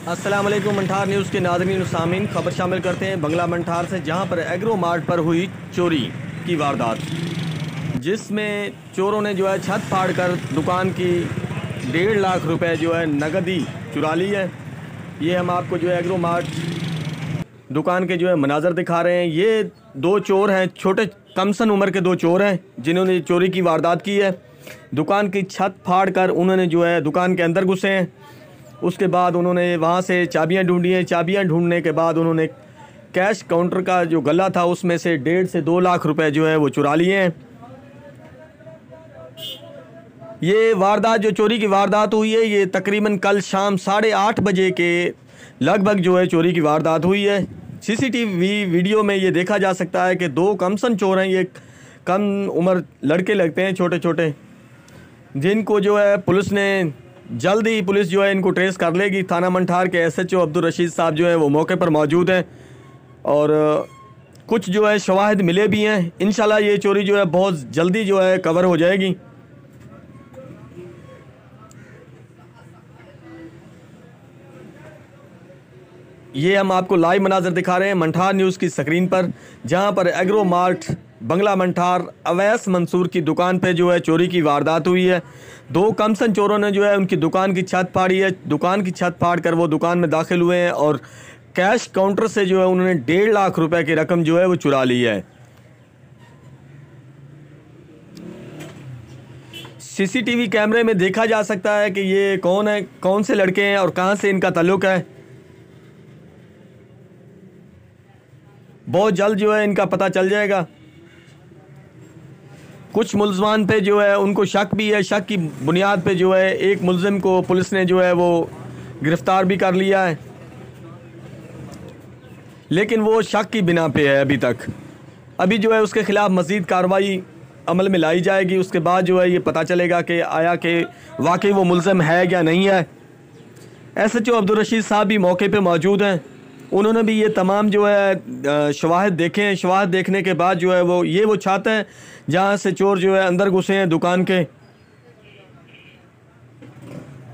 अस्सलाम वालेकुम। मंठार न्यूज़ के नाज़रीन सामीन, खबर शामिल करते हैं बंगला मंठार से, जहां पर एग्रो मार्ट पर हुई चोरी की वारदात, जिसमें चोरों ने जो है छत फाड़कर दुकान की 1.5 लाख रुपए जो है नगदी चुरा ली है। ये हम आपको जो है एग्रो मार्ट दुकान के जो है मनाजर दिखा रहे हैं। ये दो चोर हैं, छोटे कमसन उम्र के दो चोर हैं, जिन्होंने चोरी की वारदात की है। दुकान की छत फाड़ कर उन्होंने जो है दुकान के अंदर घुसे हैं। उसके बाद उन्होंने वहाँ से चाबियाँ ढूंढी हैं। चाबियाँ ढूंढने के बाद उन्होंने कैश काउंटर का जो गला था उसमें से 1.5 से 2 लाख रुपए जो है वो चुरा लिए हैं। ये वारदात, जो चोरी की वारदात हुई है, ये तकरीबन कल शाम 8:30 बजे के लगभग जो है चोरी की वारदात हुई है। सीसीटीवी वीडियो में ये देखा जा सकता है कि दो कमसन चोर हैं। ये कम उम्र लड़के लगते हैं, छोटे छोटे, जिनको जो है पुलिस ने जल्द ही जो है इनको ट्रेस कर लेगी। थाना मंठार के SHO अब्दुल रशीद साहब जो है वो मौके पर मौजूद हैं और कुछ जो है शवाहिद मिले भी हैं। इंशाल्लाह ये चोरी जो है बहुत जल्दी जो है कवर हो जाएगी। ये हम आपको लाइव मनाजर दिखा रहे हैं मंठार न्यूज़ की स्क्रीन पर, जहां पर एग्रो मार्ट बंगला मंठार अवैस मंसूर की दुकान पे जो है चोरी की वारदात हुई है। दो कमसन चोरों ने जो है उनकी दुकान की छत फाड़ी है। दुकान की छत फाड़ कर वो दुकान में दाखिल हुए हैं और कैश काउंटर से जो है उन्होंने 1.5 लाख रुपए की रकम जो है वो चुरा ली है। सीसीटीवी कैमरे में देखा जा सकता है कि ये कौन है, कौन से लड़के हैं और कहां से इनका ताल्लुक है। बहुत जल्द जो है इनका पता चल जाएगा। कुछ मुलजमान पे जो है उनको शक भी है। शक की बुनियाद पे जो है एक मुलजिम को पुलिस ने जो है वो गिरफ्तार भी कर लिया है, लेकिन वो शक की बिना पे है अभी तक। अभी जो है उसके ख़िलाफ़ मज़ीद कार्रवाई अमल में लाई जाएगी। उसके बाद जो है ये पता चलेगा कि आया कि वाकई वो मुलजिम है या नहीं है। SHO अब्दुल रशीद साहब भी मौके पे मौजूद हैं। उन्होंने भी ये तमाम जो है शवाहिद देखे हैं। शवाहिद देखने के बाद जो है वो छत है जहाँ से चोर जो है अंदर घुसे हैं दुकान के।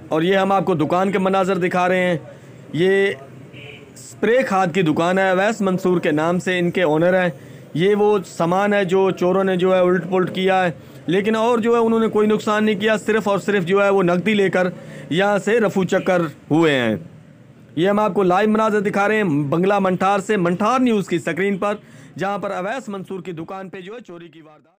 और ये हम आपको दुकान के मनाजर दिखा रहे हैं। ये स्प्रे खाद की दुकान है, अवैस मंसूर के नाम से इनके ओनर हैं। ये वो सामान है जो चोरों ने जो है उलट पुलट किया है, लेकिन और जो है उन्होंने कोई नुकसान नहीं किया। सिर्फ़ और सिर्फ जो है वो नकदी लेकर यहाँ से रफू चक्कर हुए हैं। ये हम आपको लाइव मनाज़र दिखा रहे हैं बंगला मंठार से, मंठार न्यूज़ की स्क्रीन पर, जहां पर अवैस मंसूर की दुकान पे जो है चोरी की वारदात।